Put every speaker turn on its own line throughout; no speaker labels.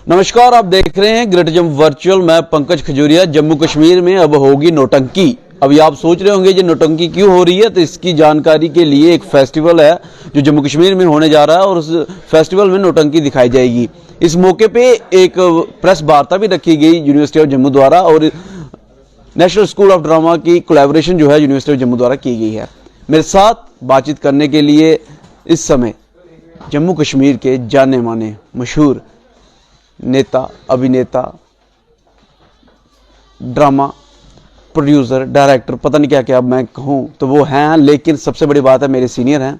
नमस्कार, आप देख रहे हैं ग्रेट जम्मू वर्चुअल। मैं पंकज खजूरिया। जम्मू कश्मीर में अब होगी नौटंकी। अभी आप सोच रहे होंगे ये नौटंकी क्यों हो रही है, तो इसकी जानकारी के लिए एक फेस्टिवल है जो जम्मू कश्मीर में होने जा रहा है और उस फेस्टिवल में नौटंकी दिखाई जाएगी। इस मौके पे एक प्रेस वार्ता भी रखी गई यूनिवर्सिटी ऑफ जम्मू द्वारा और नेशनल स्कूल ऑफ ड्रामा की कोलैबोरेशन जो है यूनिवर्सिटी ऑफ जम्मू द्वारा की गई है। मेरे साथ बातचीत करने के लिए इस समय जम्मू कश्मीर के जाने माने मशहूर नेता, अभिनेता, ड्रामा प्रोड्यूसर, डायरेक्टर, पता नहीं क्या क्या अब मैं कहूँ तो वो हैं, लेकिन सबसे बड़ी बात है मेरे सीनियर हैं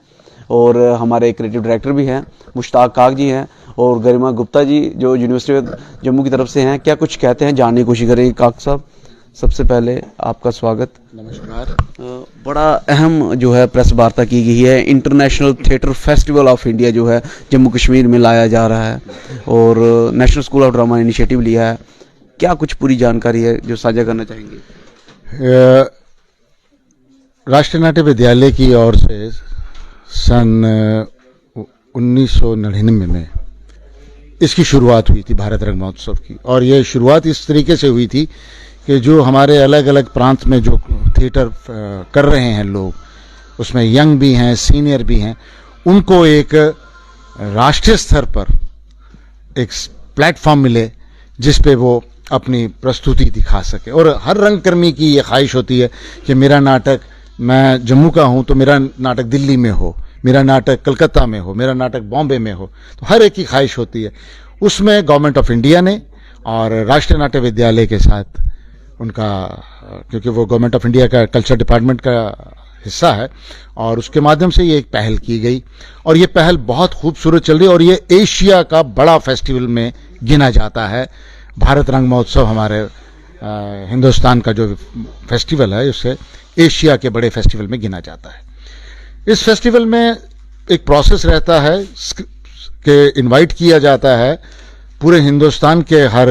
और हमारे क्रिएटिव डायरेक्टर भी हैं, मुश्ताक काक जी हैं और गरिमा गुप्ता जी जो यूनिवर्सिटी ऑफ जम्मू की तरफ से हैं। क्या कुछ कहते हैं जानने की कोशिश करेंगे। काक साहब, सबसे पहले आपका स्वागत।
नमस्कार।
बड़ा अहम जो है प्रेस वार्ता की गई है। International theatre festival of India जो है जम्मू कश्मीर में लाया जा रहा है और national school of drama initiative लिया है। क्या कुछ पूरी जानकारी है जो साझा करना चाहेंगे।
राष्ट्रीय नाट्य विद्यालय की ओर से सन 1999 में इसकी शुरुआत हुई थी, भारत रंग महोत्सव की। और ये शुरुआत इस तरीके से हुई थी कि जो हमारे अलग अलग प्रांत में जो थिएटर कर रहे हैं लोग, उसमें यंग भी हैं, सीनियर भी हैं, उनको एक राष्ट्रीय स्तर पर एक प्लेटफॉर्म मिले जिस पे वो अपनी प्रस्तुति दिखा सके। और हर रंगकर्मी की ये ख्वाहिश होती है कि मेरा नाटक, मैं जम्मू का हूँ तो मेरा नाटक दिल्ली में हो, मेरा नाटक कलकत्ता में हो, मेरा नाटक बॉम्बे में हो, तो हर एक की ख्वाहिश होती है। उसमें गवर्नमेंट ऑफ इंडिया ने और राष्ट्रीय नाट्य विद्यालय के साथ उनका, क्योंकि वो गवर्नमेंट ऑफ इंडिया का कल्चर डिपार्टमेंट का हिस्सा है, और उसके माध्यम से ये एक पहल की गई और ये पहल बहुत खूबसूरत चल रही है और ये एशिया का बड़ा फेस्टिवल में गिना जाता है। भारत रंग महोत्सव हमारे हिंदुस्तान का जो फेस्टिवल है उससे एशिया के बड़े फेस्टिवल में गिना जाता है। इस फेस्टिवल में एक प्रोसेस रहता है कि इनवाइट किया जाता है पूरे हिंदुस्तान के हर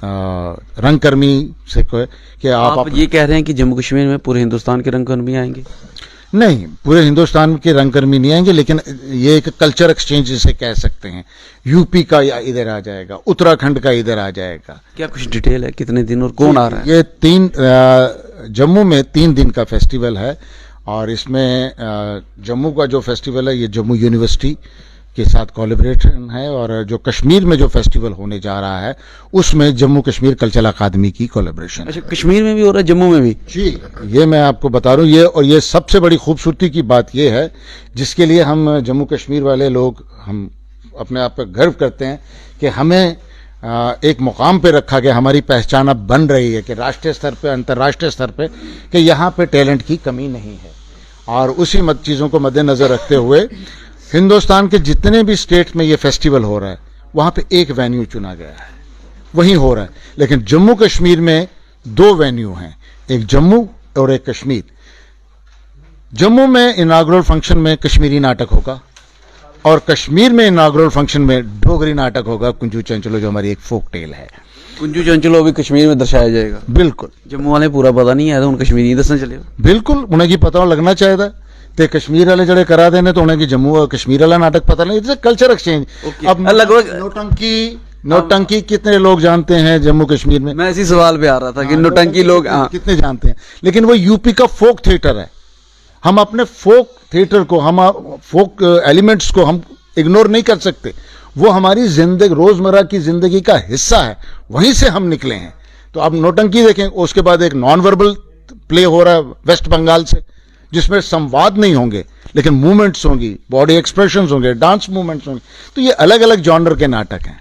रंगकर्मी से कि आप
ये कह रहे हैं कि जम्मू कश्मीर में पूरे हिंदुस्तान के रंगकर्मी आएंगे?
नहीं, पूरे हिंदुस्तान के रंगकर्मी नहीं आएंगे, लेकिन ये एक कल्चर एक्सचेंज जिसे कह सकते हैं। यूपी का इधर आ जाएगा, उत्तराखंड का इधर आ जाएगा।
क्या कुछ डिटेल है, कितने दिन और कौन आ रहा है?
ये जम्मू में 3 दिन का फेस्टिवल है और इसमें जम्मू का जो फेस्टिवल है ये जम्मू यूनिवर्सिटी के साथ कोलैबोरेशन है और जो कश्मीर में जो फेस्टिवल होने जा रहा है उसमें जम्मू कश्मीर कल्चरल अकादमी की कोलैबोरेशन।
अच्छा, कश्मीर में भी हो रहा है, जम्मू में भी?
जी, ये मैं आपको बता रहा हूँ। ये सबसे बड़ी खूबसूरती की बात ये है जिसके लिए हम जम्मू कश्मीर वाले लोग हम अपने आप पर गर्व करते हैं कि हमें एक मुकाम पे रखा गया, हमारी पहचान अब बन रही है कि राष्ट्रीय स्तर पे, अंतर्राष्ट्रीय स्तर पे, कि यहाँ पे टैलेंट की कमी नहीं है। और उसी चीज़ों को मद्देनजर रखते हुए हिंदुस्तान के जितने भी स्टेट में ये फेस्टिवल हो रहा है वहाँ पे एक वेन्यू चुना गया है, वहीं हो रहा है। लेकिन जम्मू कश्मीर में 2 वेन्यू हैं, एक जम्मू और एक कश्मीर। जम्मू में इनागुरल फंक्शन में कश्मीरी नाटक होगा और कश्मीर में इनागुरल फंक्शन में डोगरी नाटक होगा, कुंजू चंचलो, जो हमारी एक फोक टेल है।
कुंजू चंचलो भी कश्मीर में दर्शाया जाएगा?
बिल्कुल।
जम्मू वाले पूरा पता नहीं है तो उन कश्मीरी दसना चलेगा?
बिल्कुल, उन्हें की पता लगना चाहिए ते कश्मीर वाले जड़े करा देने तो उन्हें की जम्मू और कश्मीर वाला नाटक पता नहीं। Its culture exchange. अब लगभग नौटंकी कितने लोग जानते हैं जम्मू कश्मीर में?
मैं इसी सवाल पे आ रहा था कि नौटंकी लोग
कितने जानते हैं, लेकिन वो यूपी का फोक थिएटर है। हम अपने फोक थिएटर को, हम फोक एलिमेंट्स को हम इग्नोर नहीं कर सकते। वो हमारी जिंदगी, रोजमर्रा की जिंदगी का हिस्सा है, वहीं से हम निकले हैं। तो आप नौटंकी देखें, उसके बाद एक नॉन वर्बल प्ले हो रहा है वेस्ट बंगाल से, जिसमें संवाद नहीं होंगे लेकिन मूवमेंट्स होंगी, बॉडी एक्सप्रेशंस होंगे, डांस मूवमेंट्स होंगे। तो ये अलग अलग जॉनर के नाटक हैं,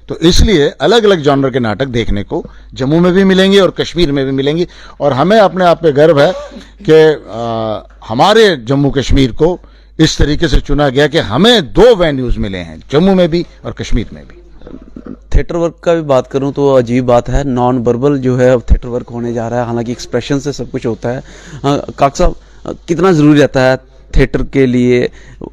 तो इसलिए अलग अलग जॉनर के नाटक देखने को जम्मू में भी मिलेंगे और कश्मीर में भी मिलेंगे। और हमें अपने आप पे गर्व है कि हमारे जम्मू कश्मीर को इस तरीके से चुना गया कि हमें 2 वेन्यूज मिले हैं, जम्मू में भी और कश्मीर में भी।
थिएटर वर्क का भी बात करूं तो अजीब बात है, नॉन वर्बल जो है अब थिएटर वर्क होने जा रहा है, हालांकि एक्सप्रेशन से सब कुछ होता है। काक साहब, कितना ज़रूरी रहता है थिएटर के लिए,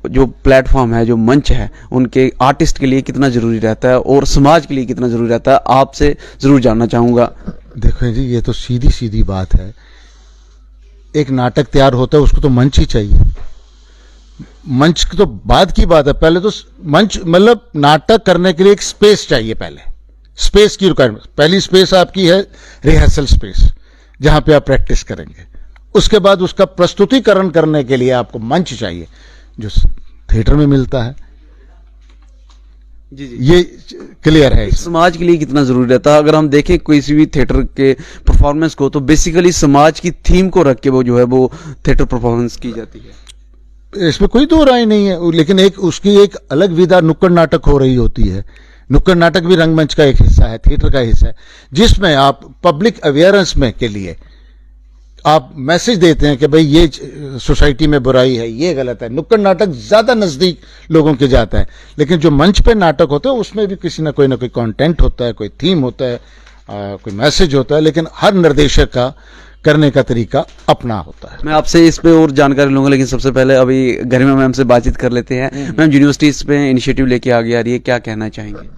जो प्लेटफॉर्म है, जो मंच है, उनके आर्टिस्ट के लिए कितना ज़रूरी रहता है और समाज के लिए कितना ज़रूरी रहता है, आपसे ज़रूर जानना चाहूँगा।
देखो जी, ये तो सीधी सीधी बात है। एक नाटक तैयार होता है उसको तो मंच ही चाहिए। मंच की तो बाद की बात है, पहले तो मंच मतलब नाटक करने के लिए एक स्पेस चाहिए पहले, स्पेस की रिक्वायरमेंट, पहली स्पेस आपकी है रिहर्सल स्पेस, जहां पे आप प्रैक्टिस करेंगे। उसके बाद उसका प्रस्तुतिकरण करने के लिए आपको मंच चाहिए, जो थिएटर में मिलता है।
जी जी,
ये क्लियर है।
समाज के लिए कितना जरूरी रहता है। अगर हम देखें किसी भी थिएटर के परफॉर्मेंस को, तो बेसिकली समाज की थीम को रख के वो जो है वो थिएटर परफॉर्मेंस की जाती है।
इसमें कोई दो राय नहीं है, लेकिन एक उसकी एक अलग विधा नुक्कड़ नाटक हो रही होती है। नुक्कड़ नाटक भी रंगमंच का एक हिस्सा है, थिएटर का हिस्सा है, जिसमें आप पब्लिक अवेयरनेस में के लिए आप मैसेज देते हैं कि भाई ये सोसाइटी में बुराई है, ये गलत है। नुक्कड़ नाटक ज्यादा नजदीक लोगों के जाता है, लेकिन जो मंच पे नाटक होता है उसमें भी किसी ना कोई कंटेंट होता है, कोई थीम होता है, कोई मैसेज होता है, लेकिन हर निर्देशक का करने का तरीका अपना होता है।
मैं आपसे इस पे और जानकारी लूंगा, लेकिन सबसे पहले अभी गरिमा मैम से बातचीत कर लेते हैं। मैम, यूनिवर्सिटी इस पे इनिशिएटिव लेके आगे आ रही है, क्या कहना चाहेंगे?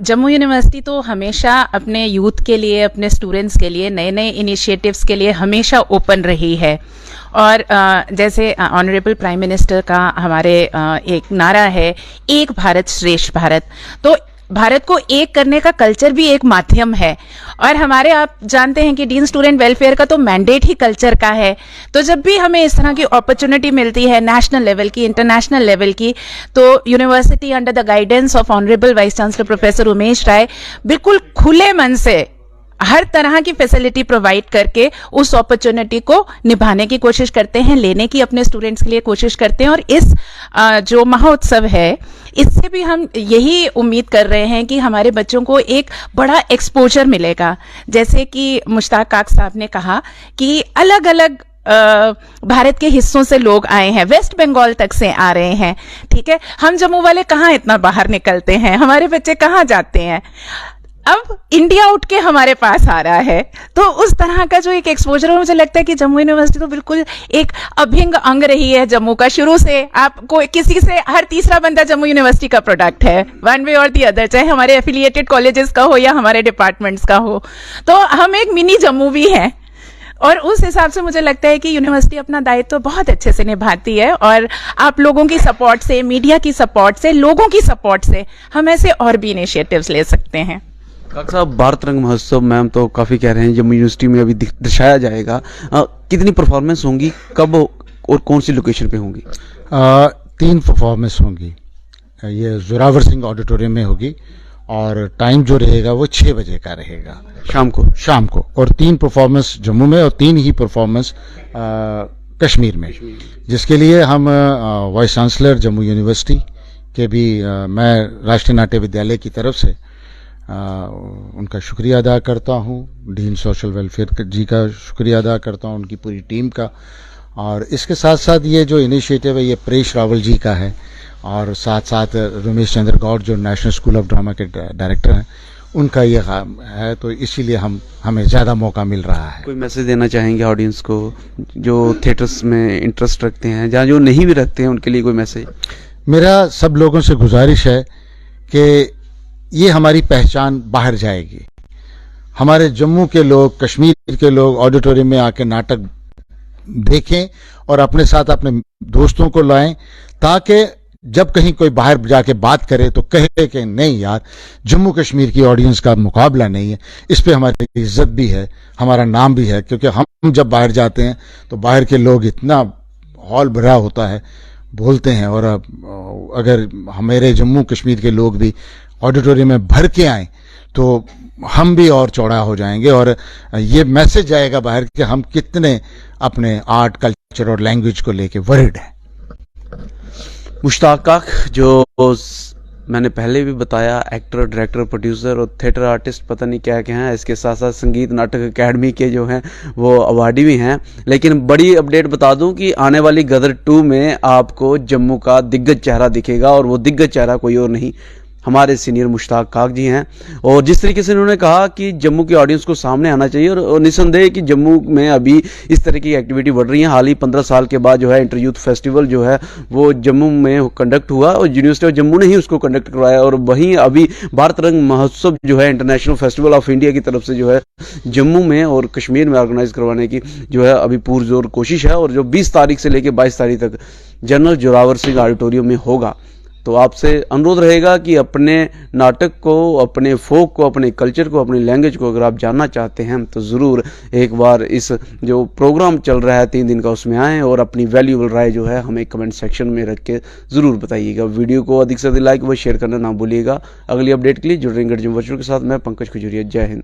जम्मू यूनिवर्सिटी तो हमेशा अपने यूथ के लिए, अपने स्टूडेंट्स के लिए नए नए इनिशिएटिव्स के लिए हमेशा ओपन रही है। और जैसे ऑनरेबल प्राइम मिनिस्टर का हमारे एक नारा है, एक भारत श्रेष्ठ भारत, तो भारत को एक करने का कल्चर भी एक माध्यम है। और हमारे, आप जानते हैं कि डीन स्टूडेंट वेलफेयर का तो मैंडेट ही कल्चर का है। तो जब भी हमें इस तरह की अपॉर्चुनिटी मिलती है नेशनल लेवल की, इंटरनेशनल लेवल की, तो university under the guidance of honourable vice chancellor professor Umesh Rai बिल्कुल खुले मन से हर तरह की फैसिलिटी प्रोवाइड करके उस अपॉर्चुनिटी को निभाने की कोशिश करते हैं, लेने की अपने स्टूडेंट्स के लिए कोशिश करते हैं। और इस जो महोत्सव है, इससे भी हम यही उम्मीद कर रहे हैं कि हमारे बच्चों को एक बड़ा एक्सपोजर मिलेगा। जैसे कि मुश्ताक काक साहब ने कहा कि अलग अलग भारत के हिस्सों से लोग आए हैं, वेस्ट बंगाल तक से आ रहे हैं, ठीक है। हम जम्मू वाले कहाँ इतना बाहर निकलते हैं, हमारे बच्चे कहाँ जाते हैं। अब इंडिया उठ के हमारे पास आ रहा है, तो उस तरह का जो एक एक्सपोजर है, मुझे लगता है कि जम्मू यूनिवर्सिटी तो बिल्कुल एक अभिन्न अंग रही है जम्मू का। शुरू से आपको किसी से, हर तीसरा बंदा जम्मू यूनिवर्सिटी का प्रोडक्ट है, वन वे और दी अदर, चाहे हमारे एफिलिएटेड कॉलेजेस का हो या हमारे डिपार्टमेंट्स का हो। तो हम एक मिनी जम्मू भी हैं। और उस हिसाब से मुझे लगता है कि यूनिवर्सिटी अपना दायित्व तो बहुत अच्छे से निभाती है। और आप लोगों की सपोर्ट से, मीडिया की सपोर्ट से, लोगों की सपोर्ट से हम ऐसे और भी इनिशिएटिव्स ले सकते हैं।
काका साहब, भारत रंग महोत्सव मैम तो काफ़ी कह रहे हैं जम्मू यूनिवर्सिटी में अभी दर्शाया जाएगा, कितनी परफॉर्मेंस होंगी, कब और कौन सी लोकेशन पे होंगी?
3 परफॉर्मेंस होंगी। ये जोरावर सिंह ऑडिटोरियम में होगी और टाइम जो रहेगा वो 6 बजे का रहेगा, शाम को। और 3 परफॉर्मेंस जम्मू में और 3 ही परफॉर्मेंस कश्मीर में, जिसके लिए हम वाइस चांसलर जम्मू यूनिवर्सिटी के भी मैं राष्ट्रीय नाट्य विद्यालय की तरफ से उनका शुक्रिया अदा करता हूँ, डीन सोशल वेलफेयर जी का शुक्रिया अदा करता हूँ, उनकी पूरी टीम का। और इसके साथ साथ ये जो इनिशिएटिव है, ये परेश रावल जी का है, और साथ साथ रमेश चंद्र गौड़ जो नेशनल स्कूल ऑफ ड्रामा के डायरेक्टर हैं, उनका ये है। तो इसीलिए हमें ज़्यादा मौका मिल रहा है।
कोई मैसेज देना चाहेंगे ऑडियंस को जो थिएटर्स में इंटरेस्ट रखते हैं, जहाँ जो नहीं भी रखते हैं, उनके लिए कोई मैसेज?
मेरा सब लोगों से गुजारिश है कि ये हमारी पहचान बाहर जाएगी। हमारे जम्मू के लोग, कश्मीर के लोग ऑडिटोरियम में आके नाटक देखें और अपने साथ अपने दोस्तों को लाएं, ताकि जब कहीं कोई बाहर जाके बात करे तो कहे कि नहीं यार, जम्मू कश्मीर की ऑडियंस का मुकाबला नहीं है। इस पे हमारी इज्जत भी है, हमारा नाम भी है, क्योंकि हम जब बाहर जाते हैं तो बाहर के लोग इतना हॉल भरा होता है, बोलते हैं। और अगर हमारे जम्मू कश्मीर के लोग भी ऑडिटोरियम में भर के आए तो हम भी और चौड़ा हो जाएंगे, और ये मैसेज जाएगा बाहर कि हम कितने अपने आर्ट, कल्चर और लैंग्वेज को लेके वरिड हैं।
मुश्ताक काक, जो मैंने पहले भी बताया, एक्टर, डायरेक्टर, प्रोड्यूसर और थिएटर आर्टिस्ट, पता नहीं क्या क्या हैं। इसके साथ साथ संगीत नाटक अकेडमी के जो हैं वो अवार्डी भी हैं। लेकिन बड़ी अपडेट बता दूं कि आने वाली गदर 2 में आपको जम्मू का दिग्गज चेहरा दिखेगा, और वो दिग्गज चेहरा कोई और नहीं, हमारे सीनियर मुश्ताक काक जी हैं। और जिस तरीके से उन्होंने कहा कि जम्मू की ऑडियंस को सामने आना चाहिए, और निसंदेह कि जम्मू में अभी इस तरह की एक्टिविटी बढ़ रही है। हाल ही 15 साल के बाद जो है इंटर यूथ फेस्टिवल जो है वो जम्मू में कंडक्ट हुआ, और यूनिवर्सिटी ऑफ जम्मू ने ही उसको कंडक्ट करवाया। और वहीं अभी भारत रंग महोत्सव जो है इंटरनेशनल फेस्टिवल ऑफ इंडिया की तरफ से जो है जम्मू में और कश्मीर में ऑर्गेनाइज करवाने की जो है अभी पुरजोर कोशिश है। और जो 20 तारीख से लेकर 22 तारीख तक जनरल जोरावर सिंह ऑडिटोरियम में होगा। तो आपसे अनुरोध रहेगा कि अपने नाटक को, अपने फोक को, अपने कल्चर को, अपनी लैंग्वेज को अगर आप जानना चाहते हैं तो ज़रूर एक बार इस जो प्रोग्राम चल रहा है 3 दिन का उसमें आएँ और अपनी वैल्यूबल राय जो है हमें कमेंट सेक्शन में रख के ज़रूर बताइएगा। वीडियो को अधिक से अधिक लाइक व शेयर करना ना भूलिएगा। अगली अपडेट के लिए जुड़ रहे हैं गर्जम वर्चुअल के साथ। मैं पंकज खजूरिया। जय हिंद।